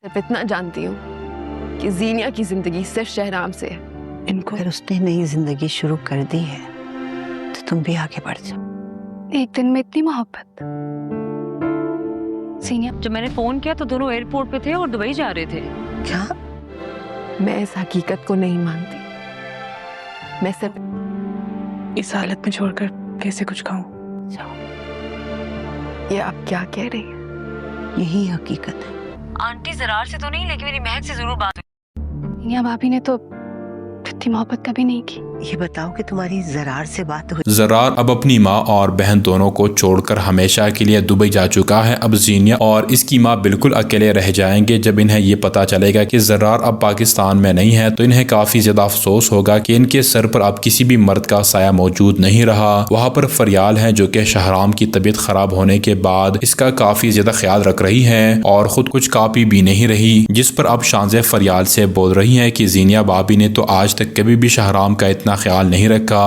सिर्फ इतना जानती हूँ कि जीनिया की जिंदगी सिर्फ शहराम से है। इनको अगर उसने नई जिंदगी शुरू कर दी है तो तुम भी आगे बढ़ जाओ। एक दिन में इतनी मोहब्बत। सीनिया, जब मैंने फोन किया तो दोनों एयरपोर्ट पे थे और दुबई जा रहे थे। क्या? मैं इस हकीकत को नहीं मानती। मैं सिर्फ इस हालत में छोड़कर कैसे कुछ खाऊं? ये आप क्या कह रही हैं? यही हकीकत है। आंटी जरार से तो नहीं, लेकिन मेरी महक से जरूर बात हुई। सीनिया भाभी ने तो इतनी मोहब्बत कभी नहीं की। ये बताओ कि तुम्हारी जरार से बात हुई? जरार अब अपनी माँ और बहन दोनों को छोड़कर हमेशा के लिए दुबई जा चुका है। अब जीनिया और इसकी माँ बिल्कुल अकेले रह जाएंगे। जब इन्हें ये पता चलेगा कि जरार अब पाकिस्तान में नहीं है तो इन्हें काफी ज्यादा अफसोस होगा कि इनके सर पर अब किसी भी मर्द का साया मौजूद नहीं रहा। वहाँ पर फरियाल है जो कि शहराम की तबीयत खराब होने के बाद इसका काफी ज्यादा ख्याल रख रही है और खुद कुछ कापी भी नहीं रही, जिस पर अब शांजे फरियाल से बोल रही है कि जीनिया भाभी ने तो आज तक कभी भी शहराम का इतना ख्याल नहीं रखा।